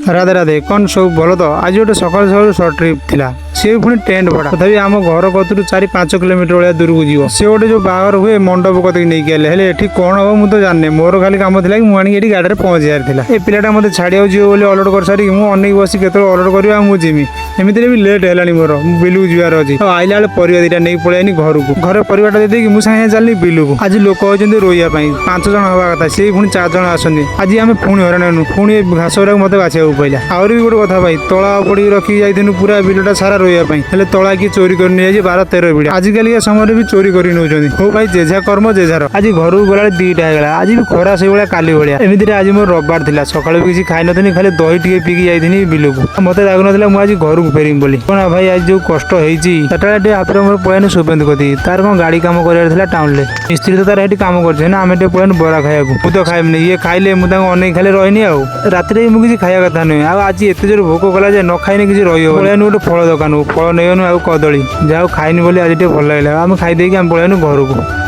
राधे राधे कौन सब भल तो आज गोटे सकाल सकाल सर्ट ट्रिप थिला सी पुणी टेंट भड़ा तथापि आम घर कतु 4-5 किलोमीटर भाया दूर को जीव सी गोटे जो बाहर हुए मंडप कत नहीं आले हेले एठी कौन हम मुझे जाने मोर खाली काम था कि मुझे गाड़ी में पहुंचार था ये पिलाटा मत छाड़ा जीव बोली अलर्ट कर सारी मुझे बस के अलर्ट कर मुझे एमती भी लेट है मोर बिलू जीवार अच्छी आइला बेले परिवा दीटा नहीं पलैनी घर को घर परिवार दे मुझे चलनी बिलू को आज लोक होती रोईवाई 5 जन हवा कथा सी पुणी 4 जन आसती आज आम पुणी हरान पुणी घास गुरा मत बाछा पड़ा आहरी भी गोटे कथा भाई तला पड़ी रखी जाइनु पूरा बिलटा सारा रोईवाई तला कि चोरी कर 12-13 बिड़ा आजिकल समय भी चोरी कर हो भाई जेझा कर्म जेझार आज घर को गला 2टा होगा आज भी खरा से भाया काली भाया एमती आज मोर रविवार था सका भी किसी खाई नी खाली दही टे पीकी जाइनी बिलू को मत लगुना मुझे घर को फेरमी बोली कौन भाई आज जो कष्ट होता हाफे मोर पलैन सुबेंद कथी तार कौन गाड़ी कम कर टाउन में मिस्त्री तो तार कम कर आम पलैन बरा खाया मुझे खाइबनी ये खाइले मुझे अनेक खाली रही राति मुझे खाया कथा नुहे आज एत जोर भोक कला जे न खाइने किसी रही पलैन गोटे फल दुकान फल नहीं कदली जहाँ खाइनी बोली आज भल लगे आम खाई आम पलैन घर को।